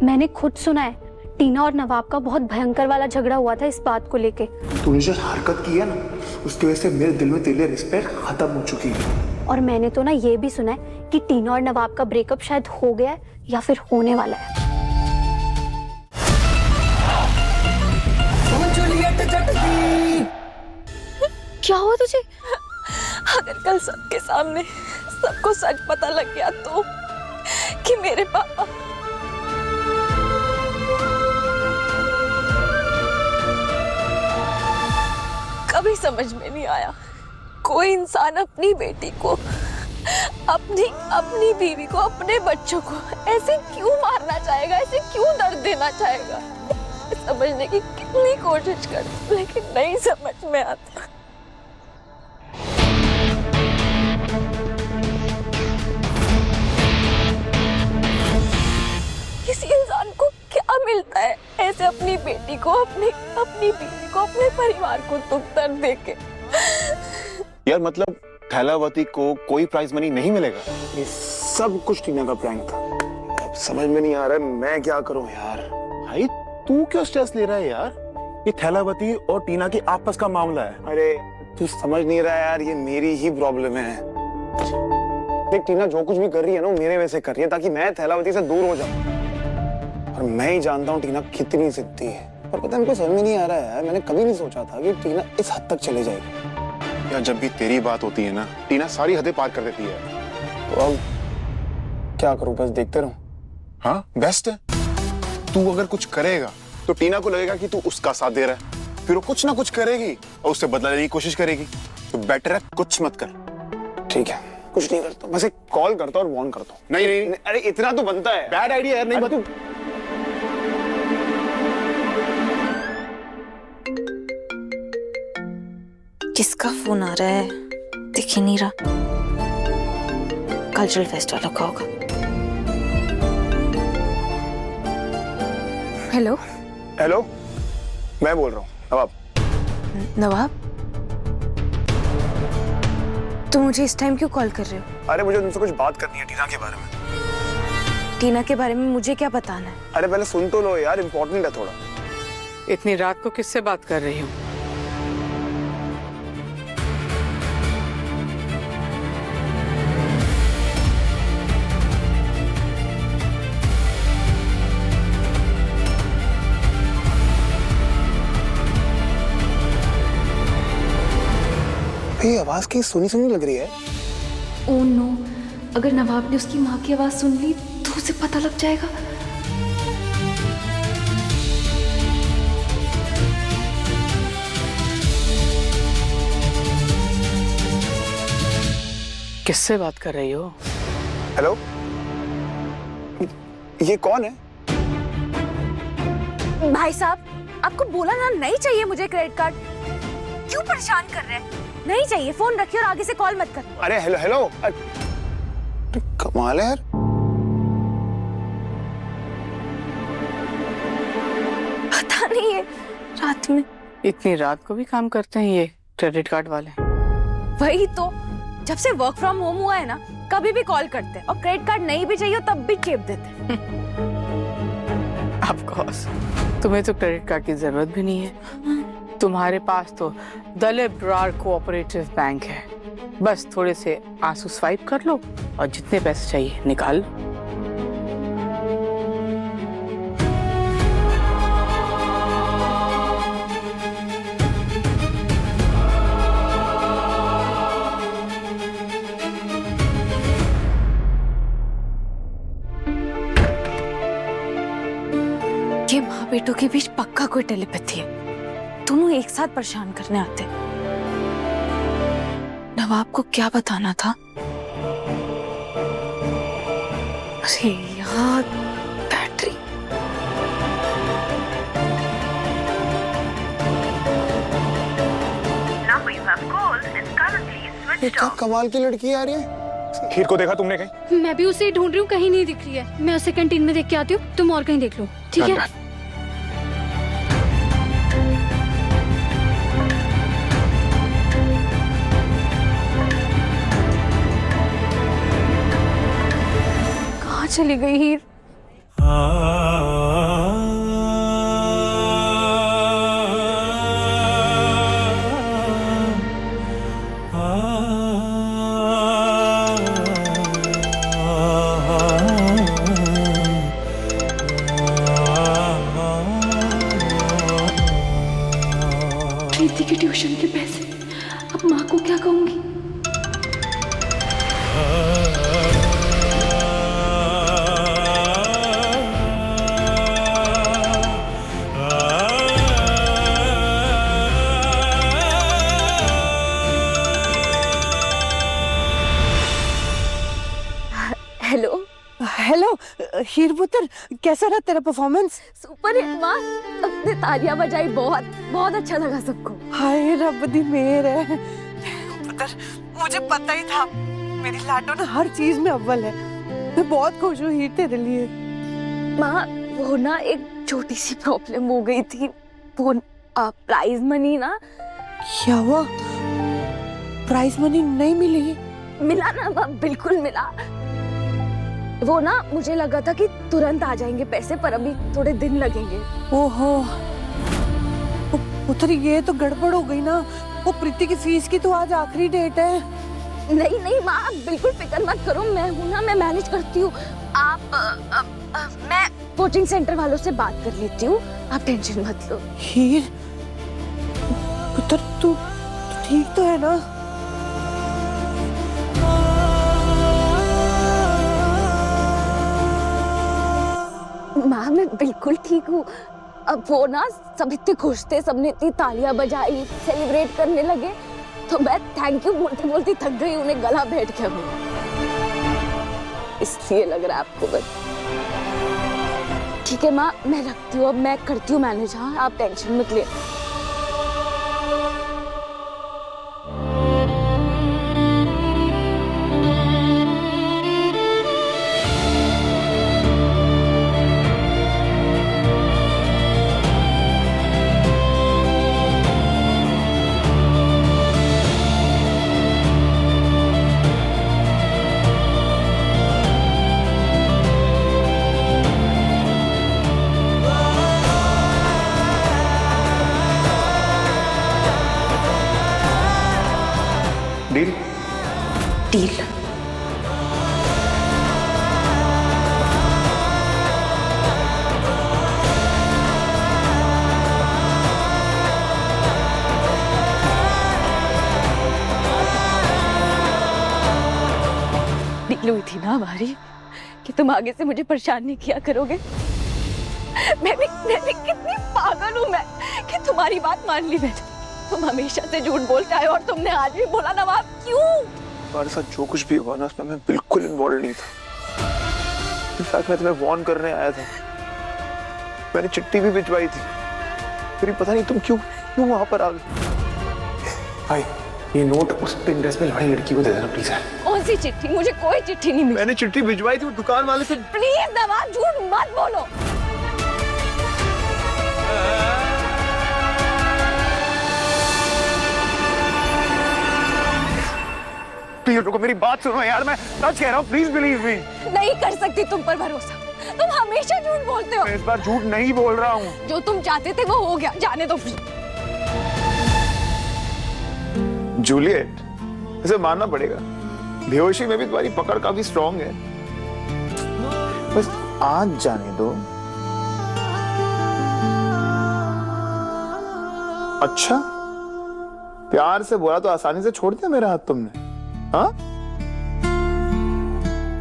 मैंने खुद सुना है, टीना और नवाब का बहुत भयंकर वाला झगड़ा हुआ था इस बात को लेके। तूने जो हरकत की है ना, उसकी वजह से मेरे दिल में तेरे लिए रिस्पेक्ट खत्म हो चुकी है। और मैंने तो ना ये भी सुना है कि टीना और नवाब का ब्रेकअप शायद हो गया है या फिर होने वाला है। क्या हुआ तुझे? अगर कल सबके सामने सबको सच पता लग गया तो कि मेरे पापा कभी समझ में नहीं आया कोई इंसान अपनी बेटी को, अपनी बीवी को, अपने बच्चों को ऐसे क्यों मारना चाहेगा, ऐसे क्यों दर्द देना चाहेगा। समझने की कितनी कोशिश कर लेकिन नहीं समझ में आता। किसी इंसान को क्या मिलता है ऐसे अपनी बेटी को, अपनी बीवी को, अपने परिवार को दुख दर्द देके। यार मतलब थैलावती को कोई प्राइज मनी नहीं मिलेगा? ये सब कुछ टीना का प्रैंक था। अब समझ में नहीं आ रहा है मैं क्या करूं यार। भाई तू क्यों स्ट्रेस ले रहा है यार? ये थैलावती और टीना के आपस का मामला है। अरे तू समझ नहीं रहा यार, ये मेरी ही प्रॉब्लम है। देख टीना जो कुछ भी कर रही है ना, वो मेरे वैसे कर रही है ताकि मैं थैलावती से दूर हो जाऊं। और मैं ही जानता हूँ टीना कितनी जिद्दी है, पर पता है मेरे को समझ में नहीं आ रहा है यार। मैंने कभी नहीं सोचा था कि टीना इस हद तक चले जाएगी। यार जब भी तेरी बात होती है ना, टीना सारी हदें पार कर देती है। तो अब क्या करूं, बस देखते रहूं? हाँ बेस्ट है। तू अगर कुछ करेगा तो टीना को लगेगा कि तू उसका साथ दे रहा है, फिर वो कुछ ना कुछ करेगी और उससे बदला लेने की कोशिश करेगी। तो बेटर है कुछ मत कर। ठीक है, कुछ नहीं करता, बस एक कॉल करता और वार्न करता हूँ। नहीं, अरे इतना तो बनता है। बैड आइडिया यार, नहीं बता। किसका फोन आ रहा है? दिख ही नहीं रहा। कल्चरल फेस्टिवल का होगा। हेलो हेलो, मैं बोल रहा हूँ नवाब। नवाब, तुम मुझे इस टाइम क्यों कॉल कर रहे हो? अरे मुझे तुमसे कुछ बात करनी है टीना के बारे में। टीना के बारे में मुझे क्या बताना है? अरे पहले सुन तो लो यार, इम्पोर्टेंट है थोड़ा। इतनी रात को किससे बात कर रही हूँ? ये आवाज की सुनी सुनी लग रही है। ओह नो, अगर नवाब ने उसकी माँ की आवाज सुन ली तो उसे पता लग जाएगा। किससे बात कर रही हो? हेलो, ये कौन है? भाई साहब, आपको बोला ना नहीं चाहिए मुझे क्रेडिट कार्ड। क्यों परेशान कर रहे हैं? नहीं चाहिए, फोन रखिए और आगे से कॉल मत कर। अरे हेलो हेलो, कमाल है यार। पता नहीं है रात में। इतनी रात को भी काम करते हैं ये क्रेडिट कार्ड वाले। वही तो, जब से वर्क फ्रॉम होम हुआ है ना, कभी भी कॉल करते हैं और क्रेडिट कार्ड नहीं भी चाहिए तब भी चेप देते हैं। ऑफ कोर्स, तुम्हें तो क्रेडिट कार्ड की जरूरत भी नहीं है। तुम्हारे पास तो दलीप ब्रार कोऑपरेटिव बैंक है। बस थोड़े से आंसू स्वाइप कर लो और जितने पैसे चाहिए निकाल लो। ये माँ बेटों के बीच पक्का कोई टेलीपैथी है। दोनों एक साथ परेशान करने आते। नवाब को क्या बताना था? अरे यार, बैटरी। ये क्या कमाल की लड़की आ रही है। खीर को देखा तुमने कहीं? मैं भी उसे ही ढूंढ रही हूँ, कहीं नहीं दिख रही है। मैं उसे कैंटीन में देख के आती हूँ, तुम और कहीं देख लो, ठीक है? कहाँ चली गई हीर? के ट्यूशन के पैसे, अब माँ को क्या कहूंगी? हेलो हेलो हीर पुत्र, कैसा रहा तेरा परफॉर्मेंस? सुपर हिट माँ, सबने तालियां बजाई, बहुत बहुत अच्छा लगा सबको। हाय रब दी मेहर है पुत्र, मुझे पता ही था मेरी लाडो ना हर चीज में अव्वल है। मैं बहुत खुश हूँ हीर तेरे लिए। माँ वो ना एक छोटी सी प्रॉब्लम हो गई थी, वो प्राइज मनी ना। क्या हुआ? प्राइज मनी नहीं मिली? मिला ना माँ, बिल्कुल मिला। वो ना मुझे लगा था कि तुरंत आ जाएंगे पैसे, पर अभी थोड़े दिन लगेंगे। ओहो पुत्र, ये तो गड़बड़ हो गई ना। वो प्रीति की फीस की तो आज आखिरी डेट है। नहीं नहीं माँ, बिल्कुल फिक्र मत करो, मैं हूँ ना, मैं मैनेज करती हूँ। आप मैं कोचिंग सेंटर वालों से बात कर लेती हूँ, आप टेंशन मत लो। हीर पुत्र, तू ठीक तो है ना? माँ मैं बिल्कुल ठीक हूँ। अब वो ना सब इतने खुश थे, सबने इतनी तालियां बजाई, सेलिब्रेट करने लगे, तो मैं थैंक यू बोलते बोलते थक गई, उन्हें गला बैठ गया मेरा, इसलिए लग रहा है आपको। बस ठीक है माँ, मैं रखती हूँ, अब मैं करती हूँ मैनेज। हाँ आप टेंशन मत ले। डील? डील। डील हुई थी ना हमारी कि तुम आगे से मुझे परेशान नहीं किया करोगे। मैं भी कितनी पागल हूँ मैं कि तुम्हारी बात मान ली मैंने। तुम हमेशा से झूठ बोलते आए और तुमने आज भी बोला नवाब, क्यों? तुम्हारे साथ जो कुछ भी हुआ ना, उसमें मैं बिल्कुल इन्वॉल्व नहीं था। इनफैक्ट मैं तुम्हें वार्न करने आया था, मैंने चिट्ठी भी भिजवाई थी, फिर पता नहीं तुम क्यों वहां पर आ गए। भाई ये नोट उस पिंडस में लड़ी लड़की को दे देना प्लीज। कौन सी चिट्ठी? मुझे कोई चिट्ठी नहीं मिली। मैंने चिट्ठी भिजवाई थी वो दुकान वाले से। प्लीज नवाब झूठ मत बोलो। प्लीज रुको, मेरी बात सुनो यार, मैं सच कह रहा हूँ, प्लीज बिलीव मी। नहीं कर सकती तुम पर भरोसा, तुम हमेशा झूठ बोलते हो। मैं इस बार झूठ नहीं बोल रहा हूँ। जो तुम चाहते थे वो हो गया, जाने दो। जूलियट, इसे मानना पड़ेगा, बेहोशी में भी तुम्हारी पकड़ काफी स्ट्रांग है। बस आज जाने दो। अच्छा, प्यार से बोला तो आसानी से छोड़ दिया मेरा हाथ तुमने? हाँ?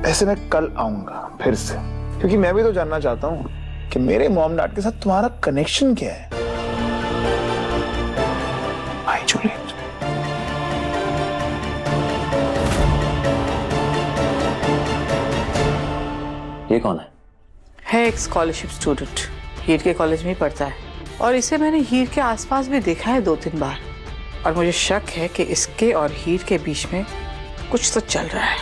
ऐसे मैं कल आऊंगा फिर से, क्योंकि मैं भी तो जानना चाहता हूँ कि मेरे मॉम डैड के साथ तुम्हारा कनेक्शन क्या है। आई जूलियट। ये कौन है एक स्कॉलरशिप स्टूडेंट, हीर के कॉलेज में ही पढ़ता है, और इसे मैंने हीर के आसपास भी देखा है 2-3 बार, और मुझे शक है कि इसके और हीर के बीच में कुछ तो चल रहा है।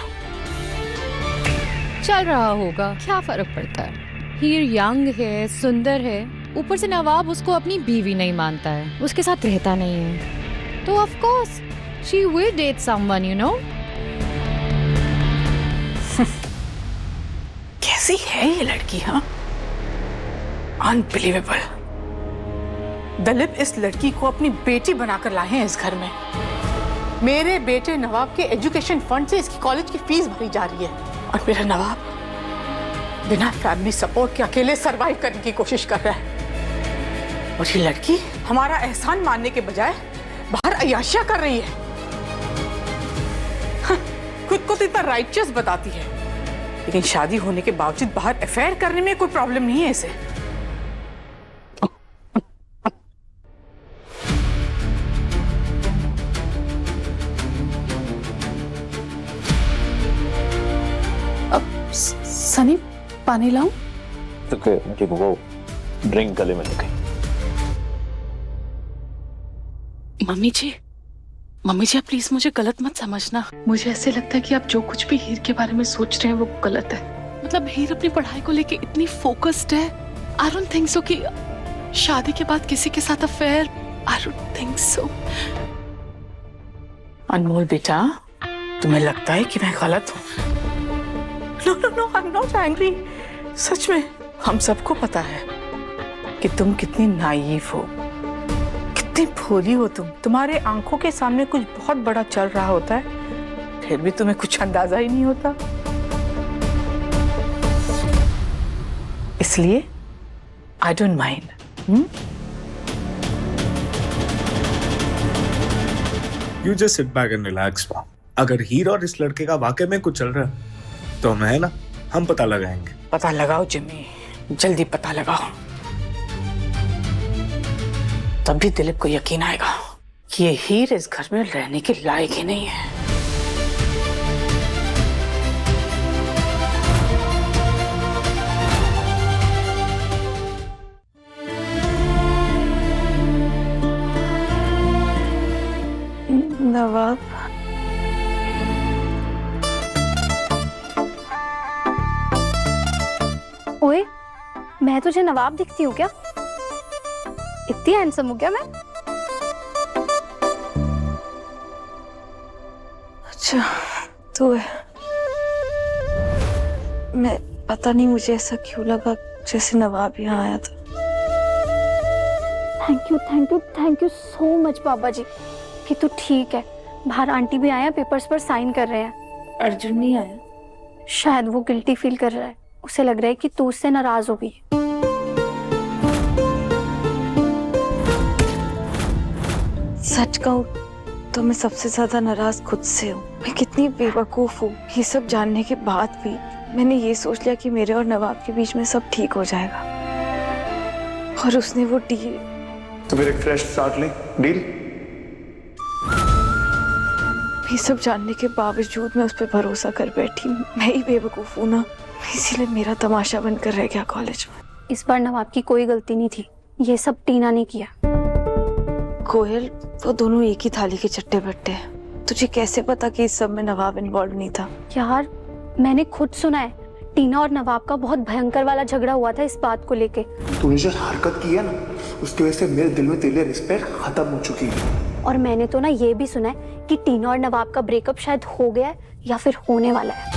चल रहा होगा, क्या फर्क पड़ता है? हीर यंग है, सुंदर है, ऊपर से नवाब उसको अपनी बीवी नहीं मानता है, उसके साथ रहता नहीं है, तो of course she will date someone, you know. कैसी है ये लड़की? हाँ, अनबिलीवेबल। दलीप इस लड़की को अपनी बेटी बनाकर लाए हैं इस घर में। मेरे बेटे नवाब के एजुकेशन फंड से इसकी कॉलेज की फीस भरी जा रही है, और मेरा नवाब बिना फैमिली सपोर्ट के अकेले सरवाइव करने की कोशिश कर रहा है। और ये लड़की हमारा एहसान मानने के बजाय बाहर अय्याशियां कर रही है। हाँ, खुद को तो इतना राइचियस बताती है, लेकिन शादी होने के बावजूद बाहर अफेयर करने में कोई प्रॉब्लम नहीं है इसे। अब सनी पानी लाऊं? ठीक वो ड्रिंक गले में लगे। मम्मी जी आप प्लीज मुझे गलत मत समझना। मुझे ऐसे लगता है कि आप जो कुछ भी हीर के बारे में सोच रहे हैं वो गलत है। मतलब हीर अपनी पढ़ाई को लेके इतनी फोकस्ड है। आई डोंट थिंक सो कि शादी के बाद किसी के साथ affair. I don't think so. Anmol बेटा, तुम्हें लगता है कि मैं गलत हूँ? No, I am not angry. सच में हम सबको पता है कि तुम कितनी नाइव हो, कितनी भोली हो तुम। तुम्हारे आंखों के सामने कुछ बहुत बड़ा चल रहा होता है, फिर भी तुम्हें कुछ अंदाजा ही नहीं होता। इसलिए I don't mind. You just sit back and relax, माँ। अगर हीर और इस लड़के का वाकई में कुछ चल रहा है तो हम है ना, हम पता लगाएंगे। पता लगाओ जिम्मी, जल्दी पता लगाओ। तब भी दिलीप को यकीन आएगा कि ये हीर इस घर में रहने के लायक ही नहीं है। नवाब, ओए, मैं तुझे नवाब दिखती हूँ क्या? इतनी हैंडसम हूँ क्या मैं? अच्छा तू है। मैं पता नहीं मुझे ऐसा क्यों लगा जैसे नवाब यहाँ आया था। थैंक यू सो मच बाबा जी कि तू ठीक है। बाहर आंटी भी आया, पेपर्स पर साइन कर रहे हैं। अर्जुन नहीं आया? शायद वो गिल्टी फील कर रहा है, उसे लग रहा है कि तू उससे नाराज हो गई। सच कहूँ तो मैं सबसे ज्यादा नाराज खुद से हूँ। मैं कितनी बेवकूफ हूँ। ये सब जानने के बाद भी मैंने ये सोच लिया कि मेरे और नवाब के बीच में सब ठीक हो जाएगा, और उसने वो डील। तो फिर एक फ्रेश स्टार्ट ले। डील? ये सब जानने के बावजूद मैं उस पर भरोसा कर बैठी। मैं ही बेवकूफ हूँ ना, इसीलिए मेरा तमाशा बनकर रह गया कॉलेज में। इस बार नवाब की कोई गलती नहीं थी, ये सब टीना ने किया। कोयल, वो दोनों एक ही थाली के चट्टे बट्टे हैं। तुझे कैसे पता कि इस सब में नवाब इन्वॉल्व नहीं था? यार मैंने खुद सुना है, टीना और नवाब का बहुत भयंकर वाला झगड़ा हुआ था इस बात को लेके। तूने जो हरकत की है ना, उसकी वजह से मेरे दिल में तेरे लिए रिस्पेक्ट खत्म हो चुकी है। और मैंने तो ना ये भी सुना है कि टीना और नवाब का ब्रेकअप शायद हो गया है या फिर होने वाला है।